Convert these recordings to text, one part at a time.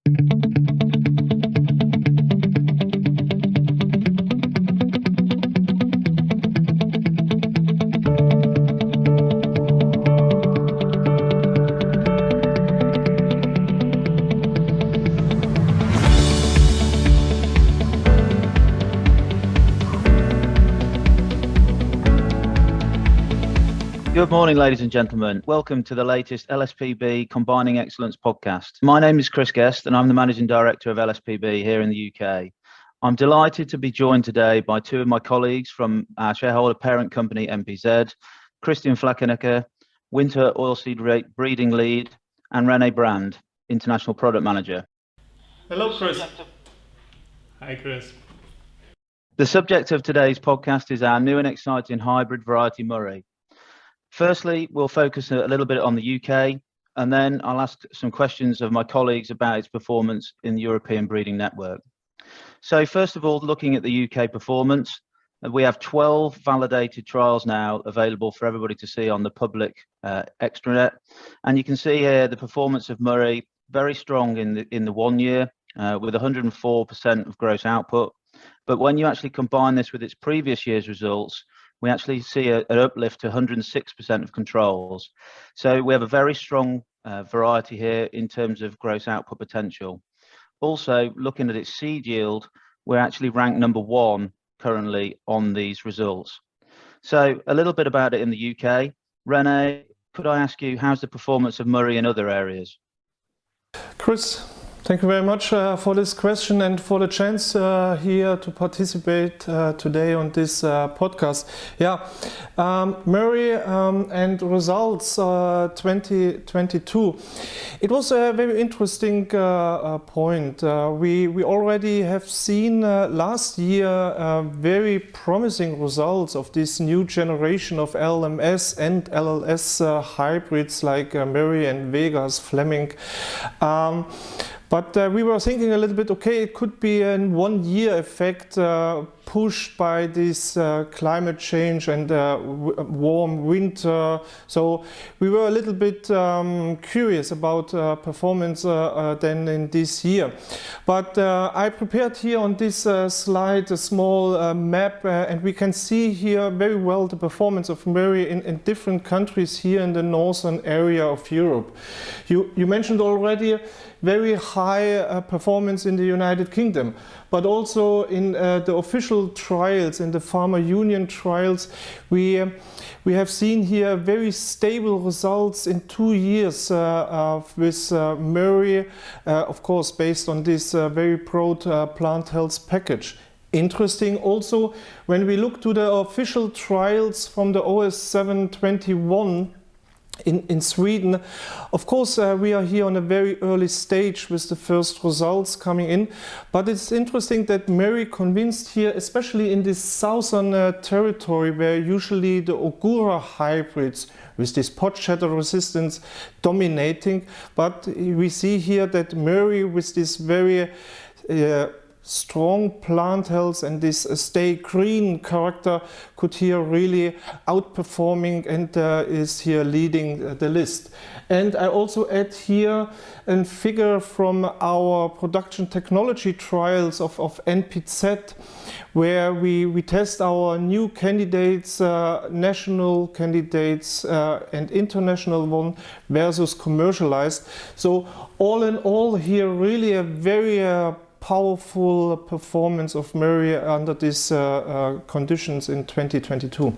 Good morning, ladies and gentlemen. Welcome to the latest LSPB Combining Excellence podcast. My name is Chris Guest and I'm the Managing Director of LSPB here in the UK. I'm delighted to be joined today by two of my colleagues from our shareholder parent company, NPZ, Christian Flackenecker, Winter Oilseed Breeding Lead, and Rene Brand, International Product Manager. Hello, Chris. Hi, Chris. The subject of today's podcast is our new and exciting hybrid variety Murray. Firstly, we'll focus a little bit on the UK, and then I'll ask some questions of my colleagues about its performance in the European breeding network. So first of all, looking at the UK performance, we have 12 validated trials now available for everybody to see on the public extranet. And you can see here the performance of Murray, very strong in the 1 year, with 104% of gross output. But when you actually combine this with its previous year's results, we actually see an uplift to 106% of controls. So we have a very strong variety here in terms of gross output potential. Also, looking at its seed yield, we're actually ranked number 1 currently on these results. So a little bit about it in the UK. Rene, could I ask you, how's the performance of Murray in other areas? Chris, thank you very much for this question and for the chance here to participate today on this podcast. Murray and results 2022. It was a very interesting point. We already have seen last year very promising results of this new generation of LMS and LLS hybrids like Murray and Vegas Fleming. But we were thinking a little bit, okay, it could be a 1 year effect pushed by this climate change and warm winter. So we were a little bit curious about performance then in this year. But I prepared here on this slide a small map and we can see here very well the performance of Murray in different countries here in the northern area of Europe. You mentioned already very high performance in the United Kingdom, but also in the official trials, in the farmer union trials, we have seen here very stable results in 2 years with Murray, of course based on this very broad plant health package. Interesting also when we look to the official trials from the OS 721 in Sweden. Of course, we are here on a very early stage with the first results coming in, but it's interesting that Murray convinced here, especially in this southern territory where usually the Ogura hybrids with this pod shatter resistance dominating, but we see here that Murray with this very strong plant health and this stay green character could here really outperforming and is here leading the list. And I also add here a figure from our production technology trials of NPZ, where we test our new candidates, national candidates and international one versus commercialized. So all in all here really a very powerful performance of Murray under these conditions in 2022.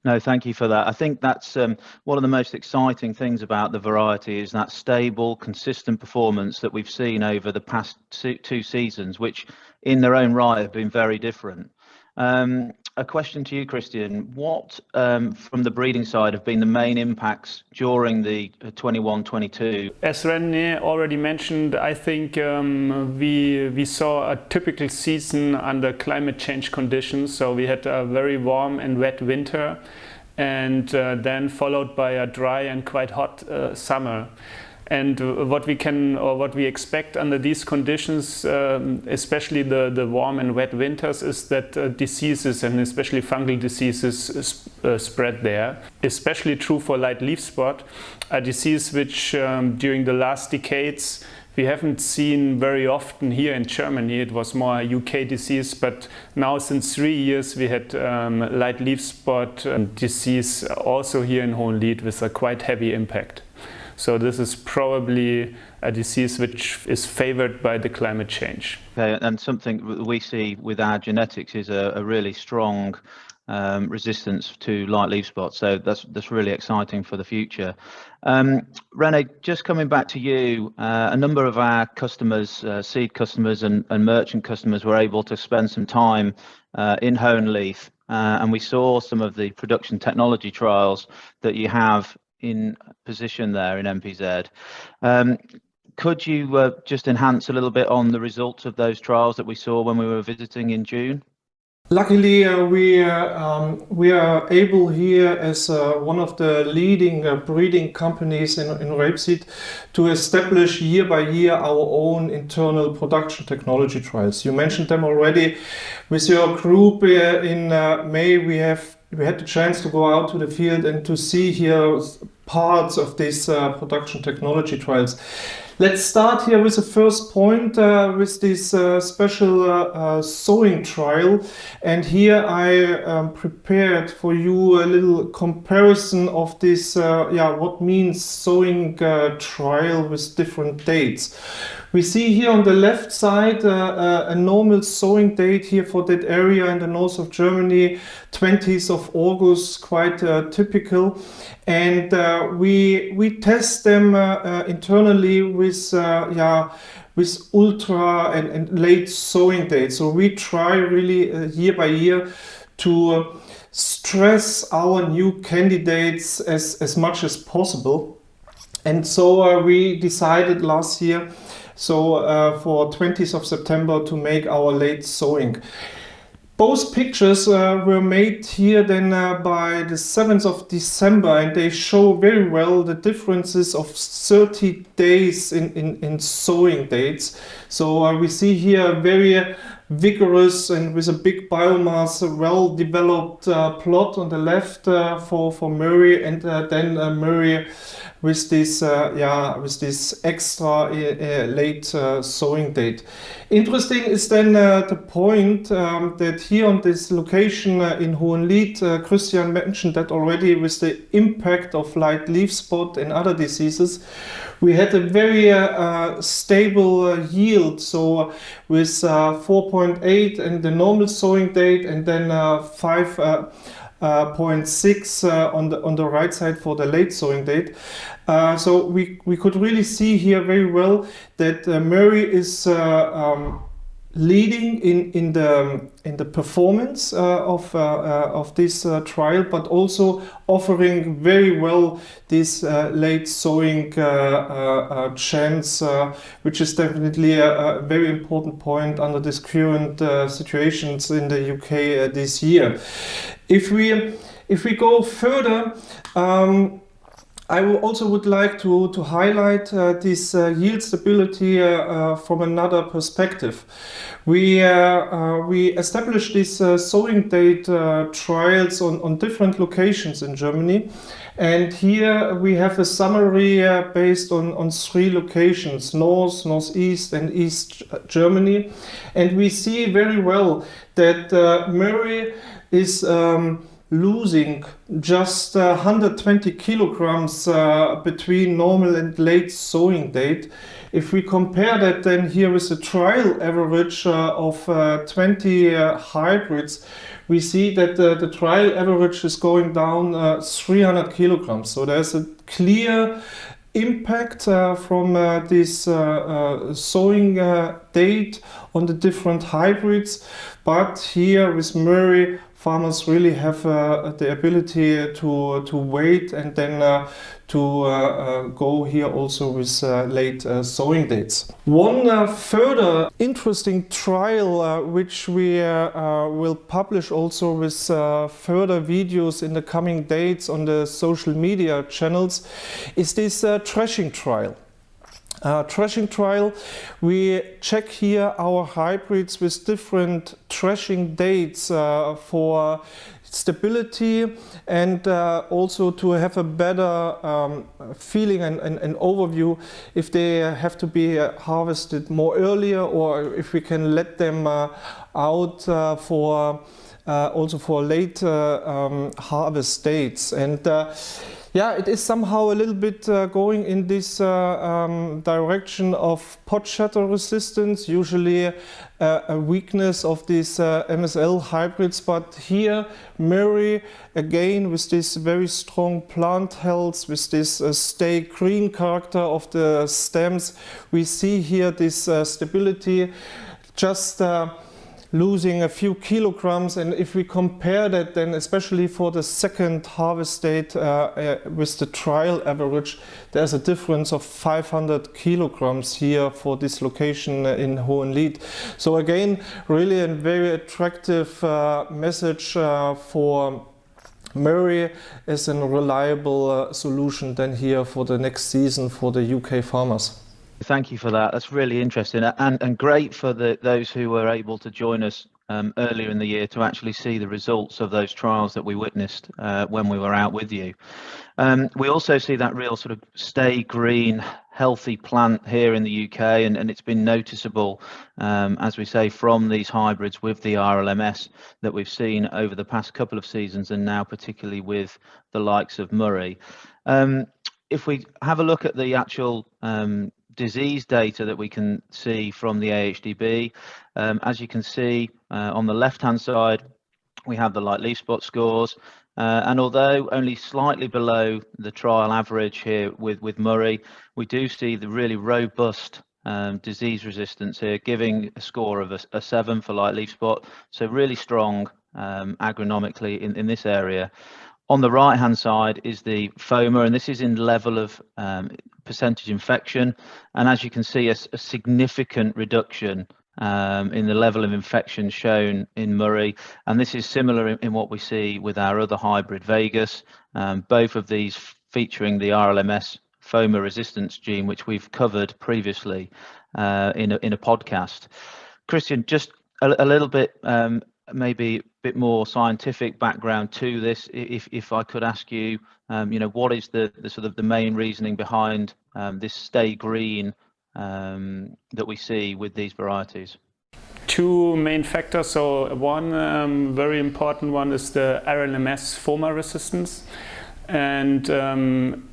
No, thank you for that. I think that's one of the most exciting things about the variety is that stable, consistent performance that we've seen over the past two seasons, which in their own right have been very different. A question to you, Christian. What, from the breeding side, have been the main impacts during the 21-22? As Rene already mentioned, I think we saw a typical season under climate change conditions. So we had a very warm and wet winter, and then followed by a dry and quite hot summer. And what we expect under these conditions, especially the warm and wet winters, is that diseases and especially fungal diseases spread there. Especially true for light leaf spot, a disease which during the last decades we haven't seen very often here in Germany. It was more a UK disease, but now since 3 years we had light leaf spot disease also here in Hohenlied with a quite heavy impact. So this is probably a disease which is favored by the climate change. Okay, and something we see with our genetics is a really strong resistance to light leaf spot. So that's really exciting for the future. Rene, just coming back to you, a number of our customers, seed customers and merchant customers were able to spend some time in Hohenlied, and we saw some of the production technology trials that you have in position there in NPZ. Could you just enhance a little bit on the results of those trials that we saw when we were visiting in June? Luckily, we are able here as one of the leading breeding companies in rapeseed to establish year by year our own internal production technology trials. You mentioned them already. With your group in May, we had the chance to go out to the field and to see here parts of these production technology trials. Let's start here with the first point with this special sowing trial, and here I prepared for you a little comparison of this what means sowing trial with different dates. We see here on the left side a normal sowing date here for that area in the north of Germany, 20th of August, quite typical. And we test them internally with ultra and late sowing dates. So we try really year by year to stress our new candidates as much as possible. And so we decided last year, for 20th of September to make our late sowing. Both pictures were made here then by the 7th of December, and they show very well the differences of 30 days in sowing dates. So we see here a very vigorous and with a big biomass, well-developed plot on the left for Murray, and then Murray with this extra late sowing date. Interesting is then the point that here on this location in Hohenlied, Christian mentioned that already, with the impact of light leaf spot and other diseases, we had a very stable yield. So with 4.8 and the normal sowing date, and then 5.6 on the right side for the late sowing date. So we could really see here very well that Murray is leading in the performance of this trial, but also offering very well this late sowing chance, which is definitely a very important point under this current situations in the UK this year. If we go further, I also would like to highlight this yield stability from another perspective. We established these sowing date trials on different locations in Germany, and here we have a summary based on 3 locations: North, Northeast and East Germany, and we see very well that Murray is losing just 120 kilograms between normal and late sowing date. If we compare that then here with the trial average of 20 hybrids, we see that the trial average is going down 300 kilograms. So there's a clear impact from this sowing date on the different hybrids. But here with Murray, farmers really have the ability to wait and then to go here also with late sowing dates. One further interesting trial which we will publish also with further videos in the coming dates on the social media channels is this threshing trial. Threshing trial, we check here our hybrids with different threshing dates for stability, and also to have a better feeling and overview if they have to be harvested more earlier, or if we can let them out for also for late harvest dates. And yeah, it is somehow a little bit going in this direction of pod shatter resistance, usually a weakness of these MSL hybrids. But here, Murray, again, with this very strong plant health, with this stay green character of the stems, we see here this stability, just losing a few kilograms. And if we compare that then, especially for the second harvest date with the trial average, there's a difference of 500 kilograms here for this location in Hohenlied. So again, really a very attractive message for Murray as a reliable solution then here for the next season for the UK farmers. Thank you for that. That's really interesting and great for those who were able to join us earlier in the year to actually see the results of those trials that we witnessed when we were out with you. We also see that real sort of stay green, healthy plant here in the UK, and it's been noticeable, as we say, from these hybrids with the RLMS that we've seen over the past couple of seasons, and now particularly with the likes of Murray. If we have a look at the actual disease data that we can see from the AHDB, as you can see on the left hand side, we have the light leaf spot scores, and although only slightly below the trial average here with Murray, we do see the really robust disease resistance here, giving a score of a 7 for light leaf spot, so really strong agronomically in this area. On the right hand side is the FOMA, and this is in level of percentage infection, and as you can see, a significant reduction in the level of infection shown in Murray, and this is similar in what we see with our other hybrid Vegas, both of these featuring the RLMS FOMA resistance gene, which we've covered previously in a podcast. Christian, just a little bit maybe a bit more scientific background to this, if I could ask you, what is the sort of the main reasoning behind this stay green that we see with these varieties? Two main factors. So one very important one is the RLMS FOMA resistance, and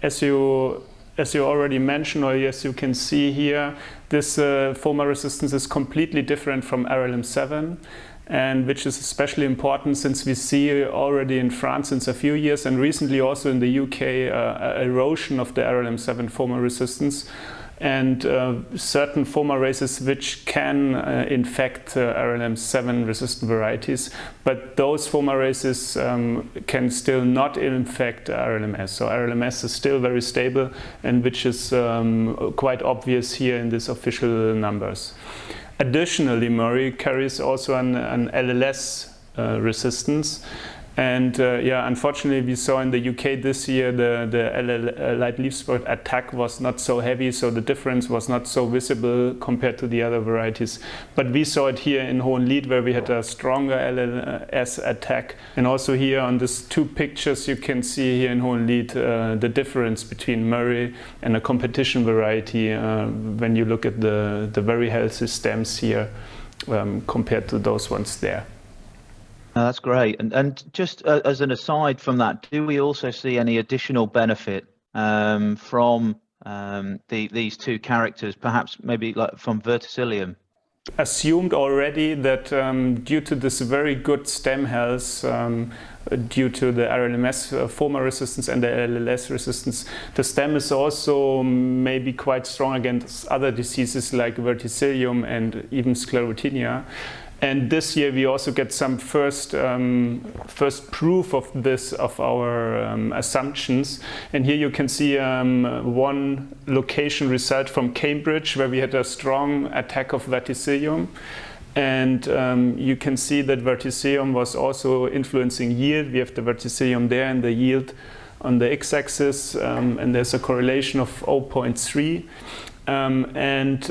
as you already mentioned, or as you can see here, this FOMA resistance is completely different from RLM7, and which is especially important since we see already in France since a few years, and recently also in the UK, erosion of the RLM7 FOMA resistance, and certain FOMA races which can infect RLM7 resistant varieties, but those FOMA races can still not infect RLMS. So RLMS is still very stable, and which is quite obvious here in these official numbers. Additionally, Murray carries also an LLS resistance, and yeah, unfortunately we saw in the UK this year the light leaf spot attack was not so heavy, so the difference was not so visible compared to the other varieties. But we saw it here in Hohenlied, where we had a stronger LLS attack, and also here on these two pictures you can see here in Hohenlied the difference between Murray and a competition variety when you look at the very healthy stems here compared to those ones there. That's great. And just as an aside from that, do we also see any additional benefit from these two characters, perhaps maybe like from verticillium? Assumed already that due to this very good stem health, due to the RLMS FOMA resistance and the LLS resistance, the stem is also maybe quite strong against other diseases like verticillium and even sclerotinia. And this year we also get some first proof of this, of our assumptions. And here you can see one location result from Cambridge, where we had a strong attack of verticillium. And you can see that verticillium was also influencing yield. We have the verticillium there and the yield on the x-axis, and there's a correlation of 0.3. And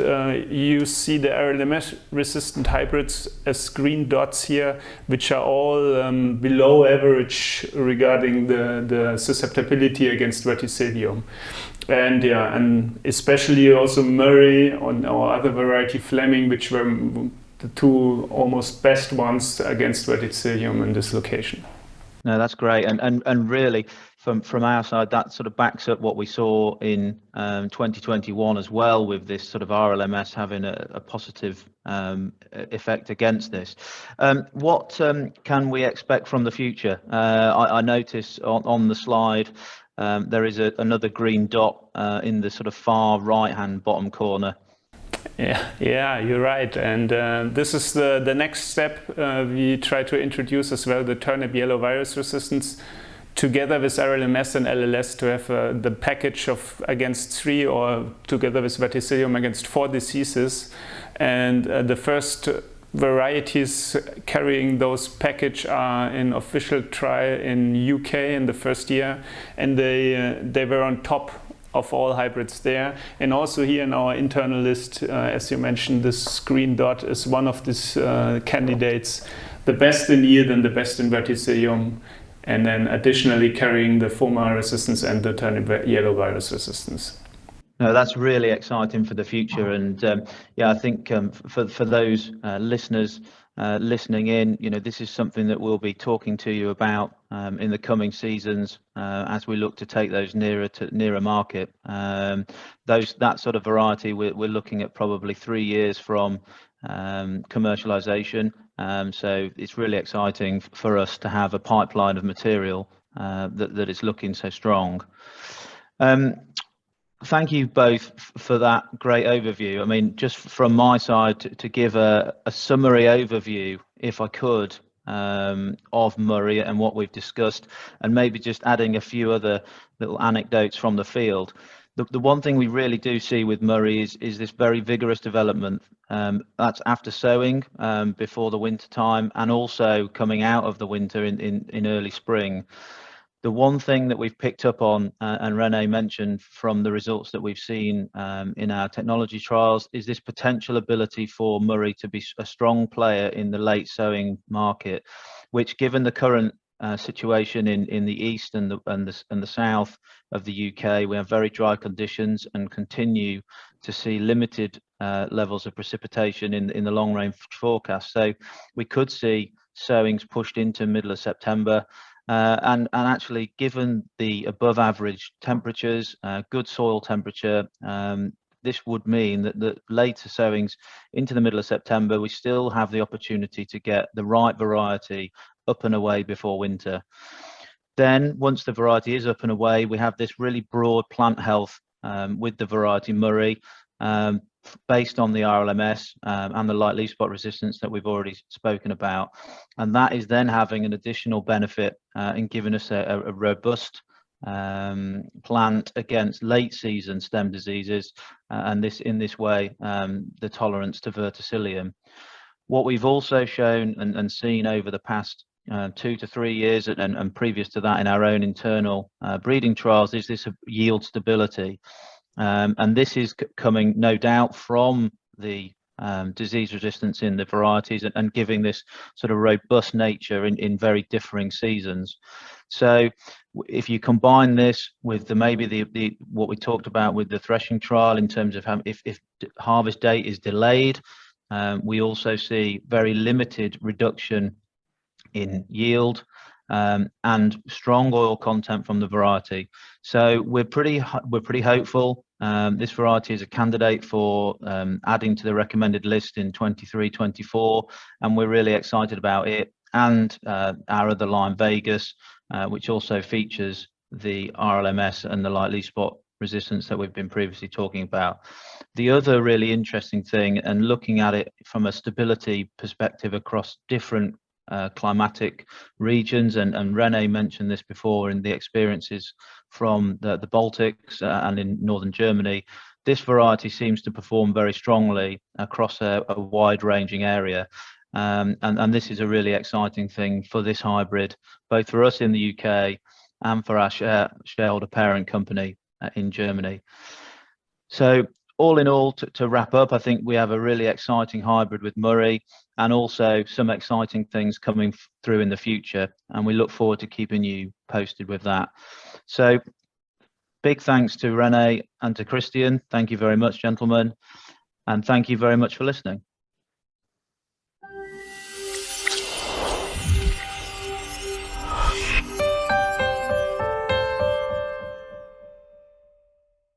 you see the RLMS resistant hybrids as green dots here, which are all below average regarding the susceptibility against verticillium. And yeah, and especially also Murray on our other variety Fleming, which were the two almost best ones against verticillium in this location. No, that's great, and really from our side, that sort of backs up what we saw in 2021 as well, with this sort of RLMS having a positive effect against this. What can we expect from the future? I notice on the slide there is another green dot in the sort of far right-hand bottom corner. Yeah, you're right. And this is the next step. We try to introduce as well the turnip yellow virus resistance together with RLMS and LLS to have the package of against 3 or together with verticillium against 4 diseases. And the first varieties carrying those package are in official trial in UK in the first year, and they were on top of all hybrids there. And also here in our internal list, as you mentioned, this green dot is one of these candidates, the best in yield and the best in verticillium, and then additionally carrying the FOMA resistance and the turnip yellow virus resistance. No, that's really exciting for the future, and yeah, I think for those listeners listening in, you know, this is something that we'll be talking to you about in the coming seasons as we look to take those nearer market. That sort of variety, we're looking at probably 3 years from commercialization. So it's really exciting for us to have a pipeline of material that is looking so strong. Thank you both for that great overview. I mean, just from my side, to give a summary overview, if I could, of Murray and what we've discussed, and maybe just adding a few other little anecdotes from the field. The one thing we really do see with Murray is this very vigorous development. That's after sowing, before the winter time, and also coming out of the winter in early spring. The one thing that we've picked up on, and Rene mentioned from the results that we've seen in our technology trials, is this potential ability for Murray to be a strong player in the late sowing market, which, given the current situation in the east and the south of the UK, we have very dry conditions and continue to see limited levels of precipitation in the long range forecast. So we could see sowings pushed into middle of September. And actually, given the above average temperatures, good soil temperature, this would mean that later sowings into the middle of September, we still have the opportunity to get the right variety up and away before winter. Then once the variety is up and away, we have this really broad plant health with the variety Murray, based on the RLMS and the light leaf spot resistance that we've already spoken about. And that is then having an additional benefit in giving us a robust plant against late season stem diseases, and in this way the tolerance to verticillium. What we've also shown and seen over the past 2 to 3 years and previous to that in our own internal breeding trials is this yield stability. And this is coming, no doubt, from the disease resistance in the varieties and giving this sort of robust nature in very differing seasons. So if you combine this with maybe what we talked about with the threshing trial in terms of if harvest date is delayed, we also see very limited reduction in yield and strong oil content from the variety. So we're pretty hopeful. This variety is a candidate for adding to the recommended list in 23-24, and we're really excited about it. And our other line, Vegas, which also features the RLMS and the light leaf spot resistance that we've been previously talking about. The other really interesting thing, and looking at it from a stability perspective across different climatic regions, and Rene mentioned this before in the experiences from the Baltics and in northern Germany, this variety seems to perform very strongly across a wide-ranging area. And this is a really exciting thing for this hybrid, both for us in the UK and for our shareholder parent company in Germany. So all in all, to wrap up, I think we have a really exciting hybrid with Murray, and also some exciting things coming through in the future. And we look forward to keeping you posted with that. So big thanks to Rene and to Christian. Thank you very much, gentlemen. And thank you very much for listening.